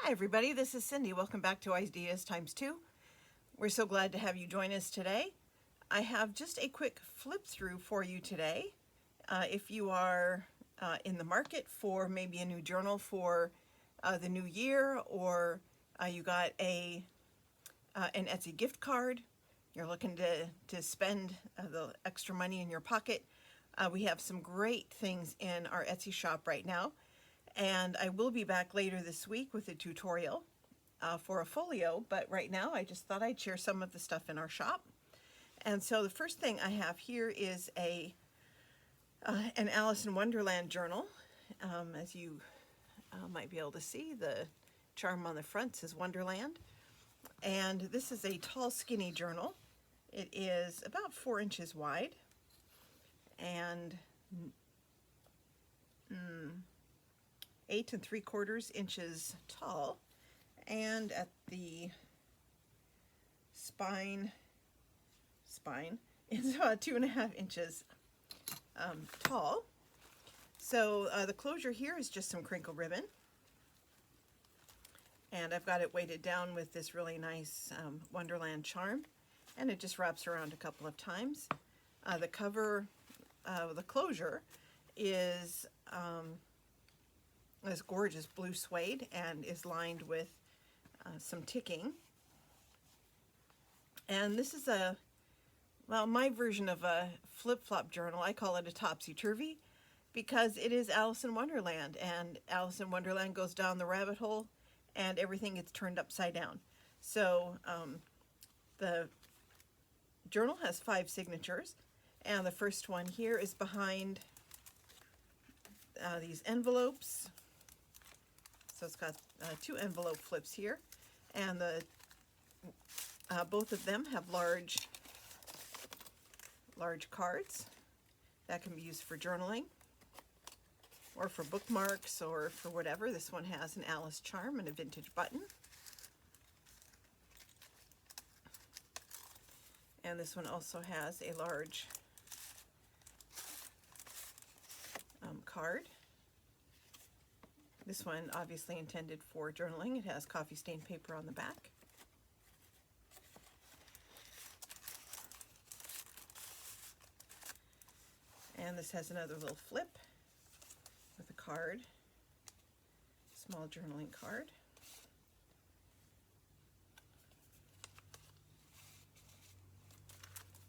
Hi everybody, this is Cindy. Welcome back to Ideas Times 2. We're so glad to have you join us today. I have just a quick flip through for you today. If you are in the market for maybe a new journal for the new year, or you got an Etsy gift card, you're looking to spend the extra money in your pocket, we have some great things in our Etsy shop right now. And I will be back later this week with a tutorial for a folio, but right now I just thought I'd share some of the stuff in our shop. And so the first thing I have here is an Alice in Wonderland journal. As you might be able to see, the charm on the front says Wonderland. And this is a tall, skinny journal. It is about 4 inches wide and 8 3/4 inches tall, and at the spine is about 2.5 inches tall. So the closure here is just some crinkle ribbon, and I've got it weighted down with this really nice Wonderland charm, and it just wraps around a couple of times. The cover, the closure is this gorgeous blue suede and is lined with some ticking. And this is my version of a flip-flop journal. I call it a topsy-turvy because it is Alice in Wonderland, and Alice in Wonderland goes down the rabbit hole and everything gets turned upside down. So the journal has 5 signatures, and the first one here is behind these envelopes. So it's got 2 envelope flips here, and both of them have large cards that can be used for journaling or for bookmarks or for whatever. This one has an Alice charm and a vintage button. And this one also has a large card. This one obviously intended for journaling. It has coffee stained paper on the back. And this has another little flip with a card, small journaling card.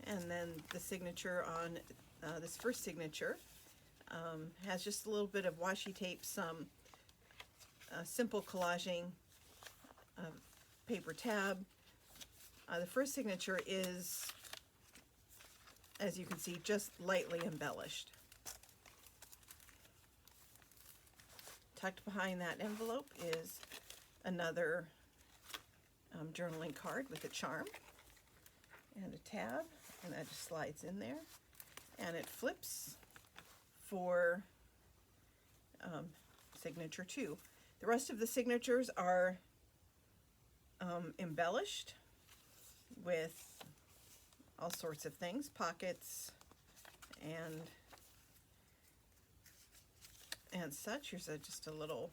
And then the signature on this first signature has just a little bit of washi tape, some simple collaging paper tab. The first signature is, as you can see, just lightly embellished. Tucked behind that envelope is another journaling card with a charm and a tab, and that just slides in there, and it flips for signature 2. The rest of the signatures are embellished with all sorts of things, pockets and such. Here's just a little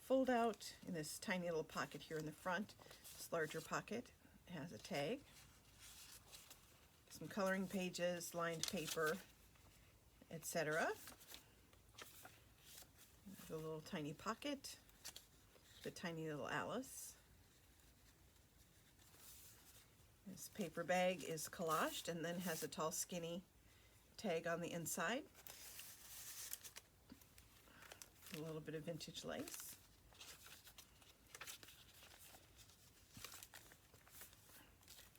fold out in this tiny little pocket here in the front. This larger pocket has a tag, some coloring pages, lined paper, etc. A little tiny pocket, the tiny little Alice. This paper bag is collaged and then has a tall, skinny tag on the inside. A little bit of vintage lace.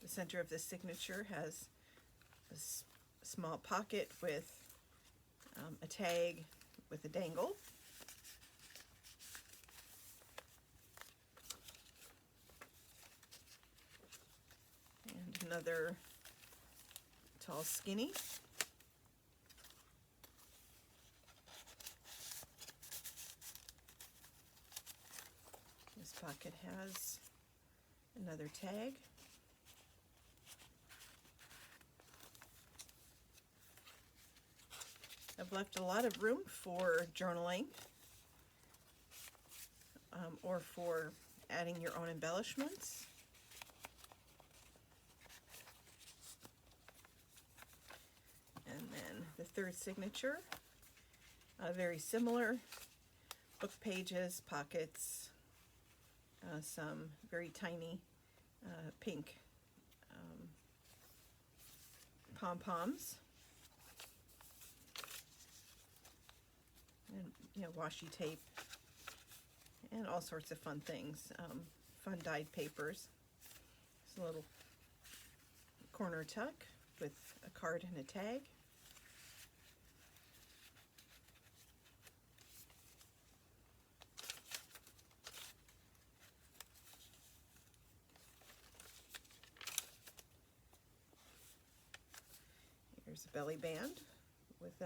The center of this signature has a small pocket with a tag with a dangle. And another tall, skinny. This pocket has another tag. I've left a lot of room for journaling or for adding your own embellishments. And then the third signature, very similar, book pages, pockets, some very tiny pink pom-poms, and washi tape, and all sorts of fun things, fun dyed papers. There's a little corner tuck with a card and a tag. Here's a belly band with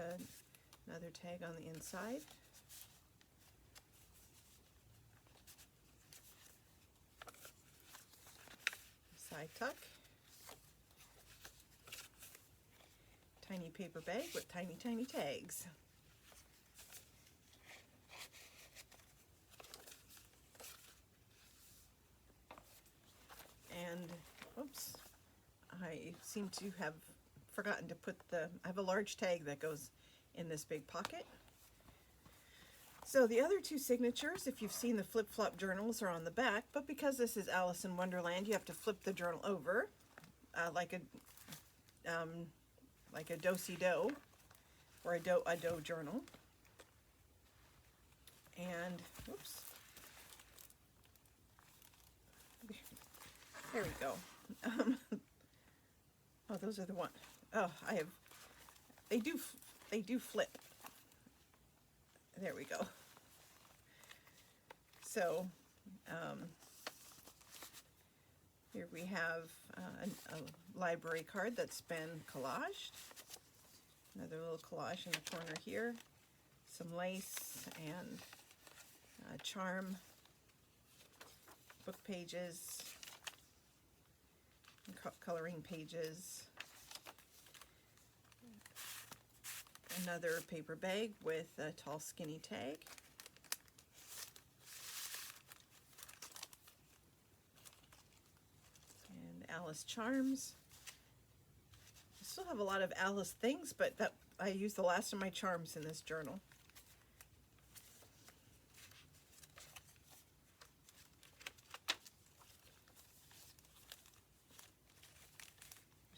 another tag on the inside. Side tuck. Tiny paper bag with tiny, tiny tags. And, oops, I seem to have forgotten to put I have a large tag that goes in this big pocket. So the other two signatures, if you've seen the flip-flop journals, are on the back, but because this is Alice in Wonderland, you have to flip the journal over like a do-si-do, or a do journal. And, oops, there we go. Oh, those are the one. Oh, they do flip. There we go. So, here we have a library card that's been collaged. Another little collage in the corner here. Some lace and charm, book pages, and coloring pages. Another paper bag with a tall, skinny tag. And Alice charms. I still have a lot of Alice things, but I used the last of my charms in this journal.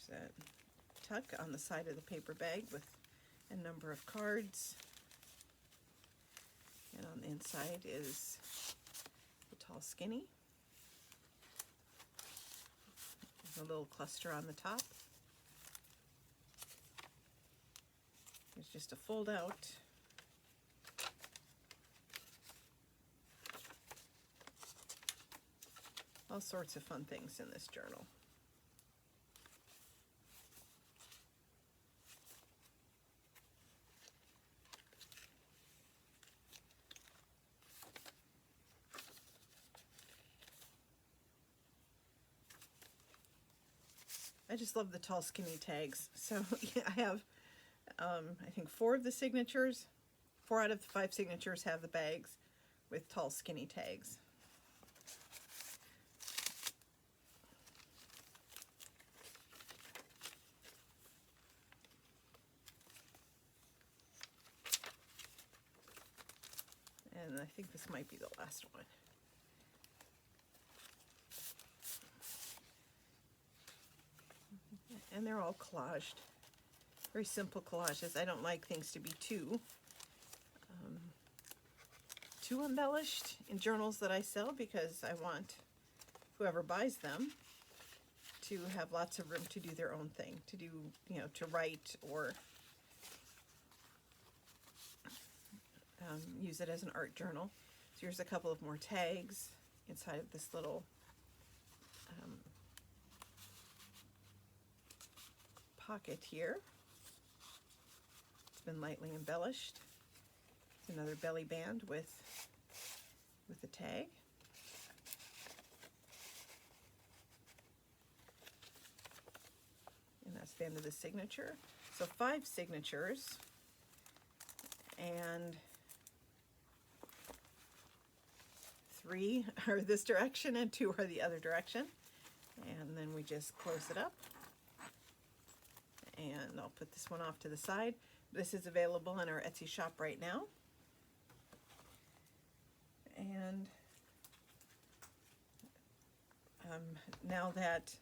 There's a tuck on the side of the paper bag with a number of cards, and on the inside is the tall, skinny. There's a little cluster on the top. There's just a fold out. All sorts of fun things in this journal. I just love the tall, skinny tags. So yeah, I have, I think 4 of the signatures, 4 out of the 5 signatures have the bags with tall, skinny tags. And I think this might be the last one. And they're all collaged. Very simple collages. I don't like things to be too embellished in journals that I sell, because I want whoever buys them to have lots of room to do their own thing, to do, to write or use it as an art journal. So here's a couple of more tags inside of this little pocket here. It's been lightly embellished. It's another belly band with a tag. And that's the end of the signature. So 5 signatures, 3 are this direction and 2 are the other direction. And then we just close it up. And I'll put this one off to the side. This is available in our Etsy shop right now. And now that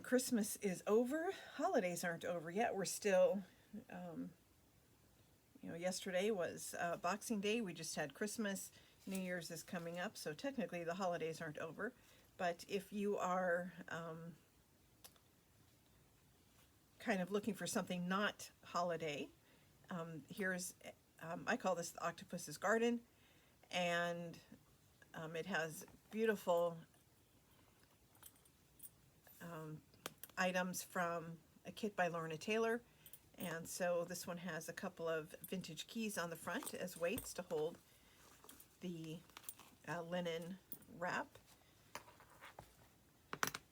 Christmas is over, holidays aren't over yet. We're still, you know, yesterday was Boxing Day. We just had Christmas. New Year's is coming up, so technically the holidays aren't over. But if you are kind of looking for something not holiday, here's, I call this the Octopus's Garden, and it has beautiful items from a kit by Lorna Taylor. And so this one has a couple of vintage keys on the front as weights to hold the linen wrap.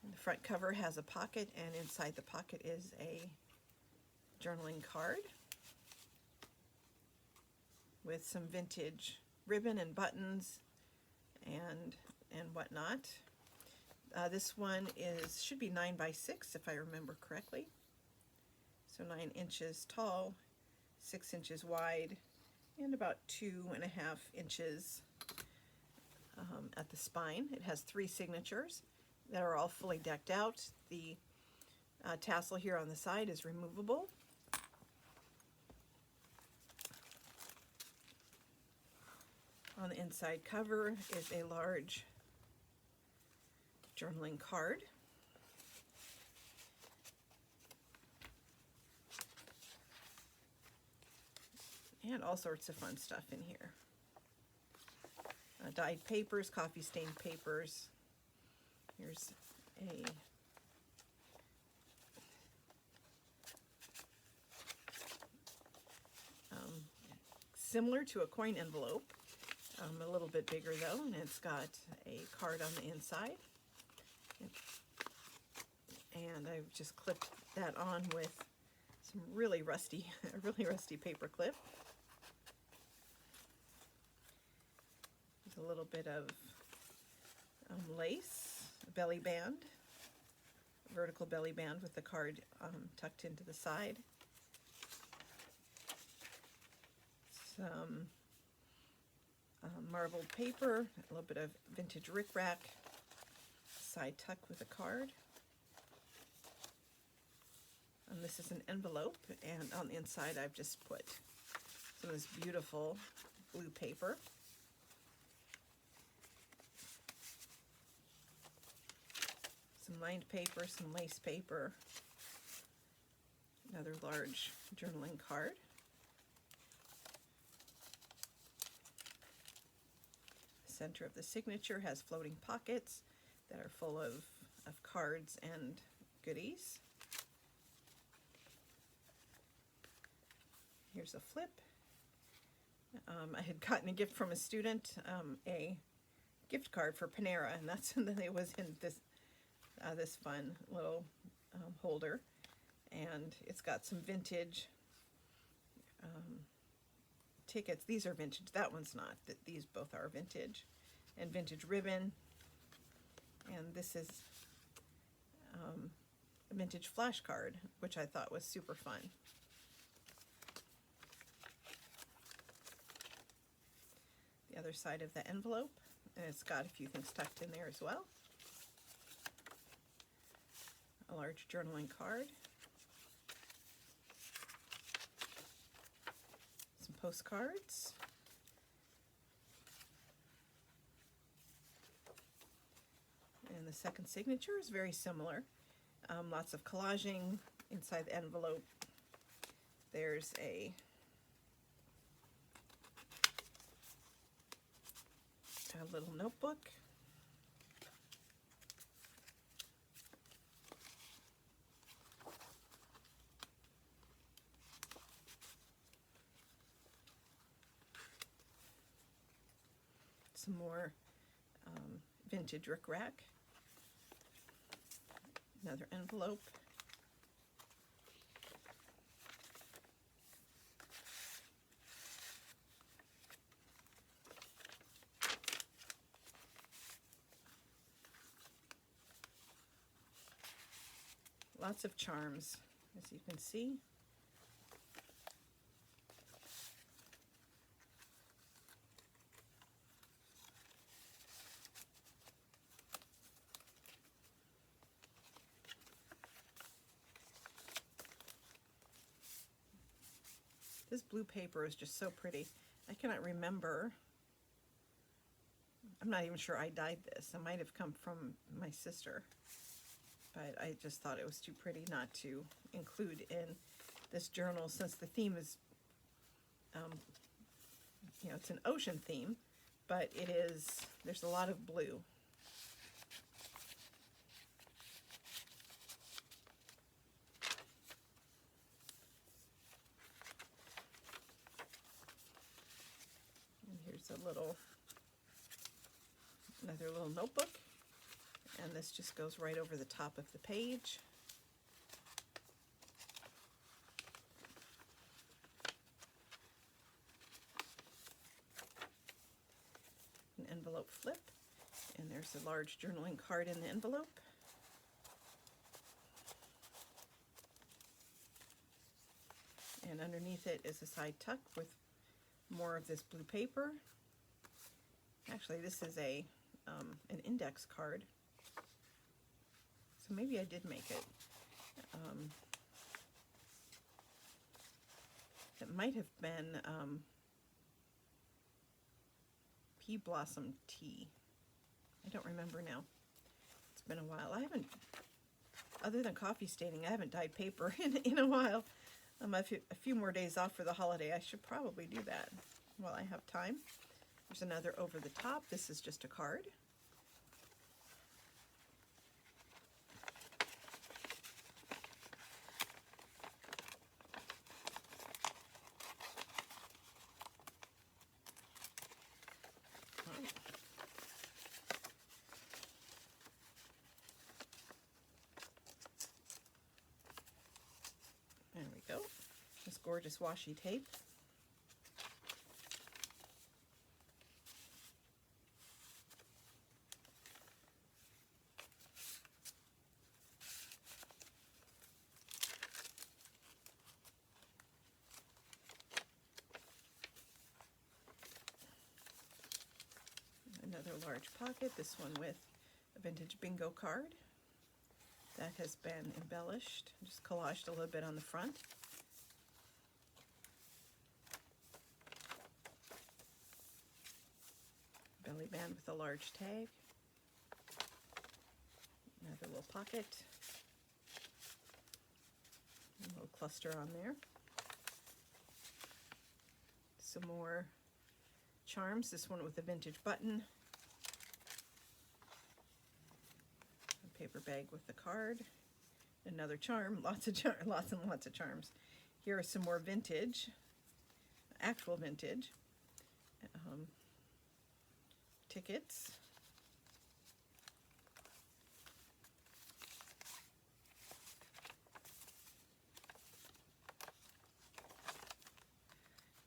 And the front cover has a pocket, and inside the pocket is a journaling card with some vintage ribbon and buttons and whatnot. This one should be 9 by 6 if I remember correctly. So 9 inches tall, 6 inches wide, and about 2.5 inches at the spine. It has 3 signatures that are all fully decked out. The tassel here on the side is removable. On the inside cover is a large journaling card. And all sorts of fun stuff in here. Dyed papers, coffee stained papers. Here's a similar to a coin envelope, a little bit bigger though, and it's got a card on the inside. And I've just clipped that on with some really rusty paper clip. There's a little bit of lace, a belly band, a vertical belly band with the card tucked into the side. Some marbled paper, a little bit of vintage rickrack, side tuck with a card. And this is an envelope, and on the inside I've just put some of this beautiful blue paper. Some lined paper, some lace paper, another large journaling card. The center of the signature has floating pockets that are full of cards and goodies. Here's a flip. I had gotten a gift from a student, a gift card for Panera, and it was in this this fun little holder, and it's got some vintage tickets. These are vintage. That one's not. These both are vintage, and vintage ribbon. And this is a vintage flashcard, which I thought was super fun. The other side of the envelope, and it's got a few things tucked in there as well. A large journaling card, some postcards, and the second signature is very similar. Lots of collaging inside the envelope. There's a little notebook. Some more vintage rickrack. Another envelope. Lots of charms, as you can see. This blue paper is just so pretty. I cannot remember. I'm not even sure I dyed this. It might have come from my sister, but I just thought it was too pretty not to include in this journal, since the theme is, you know, it's an ocean theme, but it is, there's a lot of blue. Here's another little notebook, and this just goes right over the top of the page. An envelope flip, and there's a large journaling card in the envelope. And underneath it is a side tuck with more of this blue paper. Actually, this is an index card, so maybe I did make it. It might have been pea blossom tea. I don't remember now. It's been a while. I haven't, other than coffee staining, I haven't dyed paper in a while. A few more days off for the holiday. I should probably do that while I have time. There's another over the top. This is just a card. There we go. This gorgeous washi tape. Another large pocket, this one with a vintage bingo card that has been embellished, just collaged a little bit on the front. Belly band with a large tag. Another little pocket. A little cluster on there. Some more charms, this one with a vintage button. A paper bag with the card. Another charm, lots and lots of charms. Here are some more vintage, actual vintage tickets.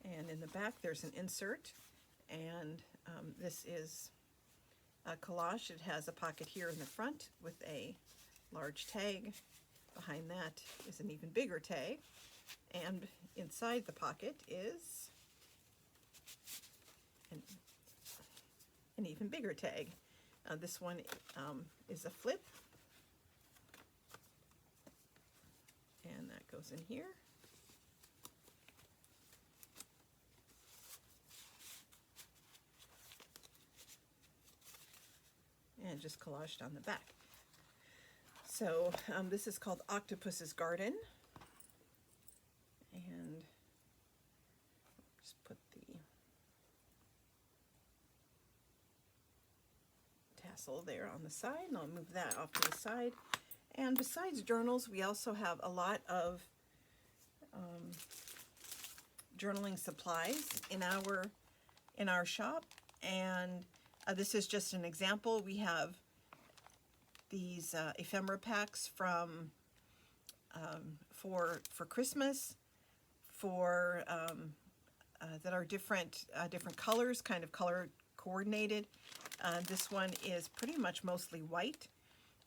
And in the back there's an insert, and this is a collage. It has a pocket here in the front with a large tag. Behind that is an even bigger tag, and inside the pocket is an even bigger tag. This one is a flip, and that goes in here. And just collaged on the back. So this is called Octopus's Garden, and just put the tassel there on the side, and I'll move that off to the side. And besides journals, we also have a lot of journaling supplies in our shop, and this is just an example. We have these ephemera packs from for Christmas, for that are different colors, kind of color coordinated. This one is pretty much mostly white,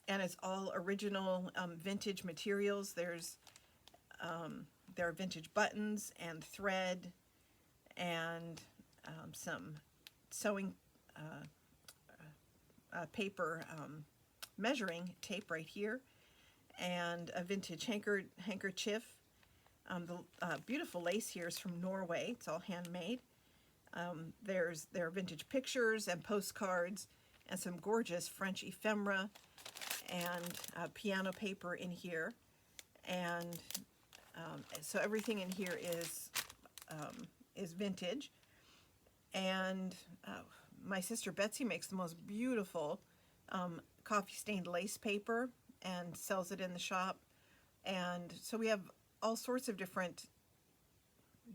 and it's all original vintage materials. There are vintage buttons and thread and some sewing paper measuring tape right here, and a vintage handkerchief. The beautiful lace here is from Norway. It's all handmade. There are vintage pictures and postcards and some gorgeous French ephemera and piano paper in here. And so everything in here is vintage. And my sister Betsy makes the most beautiful coffee stained lace paper and sells it in the shop. And so we have all sorts of different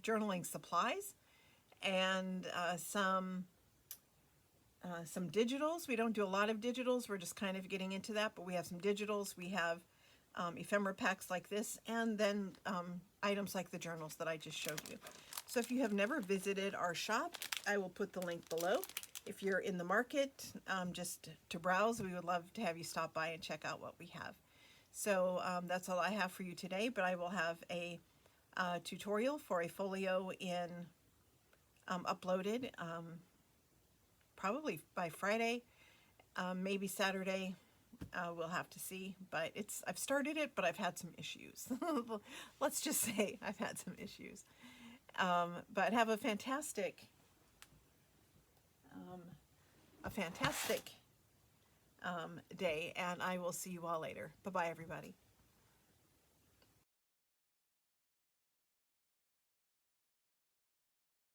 journaling supplies, and some digitals. We don't do a lot of digitals. We're just kind of getting into that, but we have some digitals. We have ephemera packs like this, and then items like the journals that I just showed you. So if you have never visited our shop, I will put the link below. If you're in the market just to browse, we would love to have you stop by and check out what we have. So that's all I have for you today, but I will have a tutorial for a folio in uploaded probably by Friday, maybe Saturday. We'll have to see, but I've started it, but I've had some issues. Let's just say I've had some issues. But have a fantastic day, and I will see you all later. Bye-bye, everybody.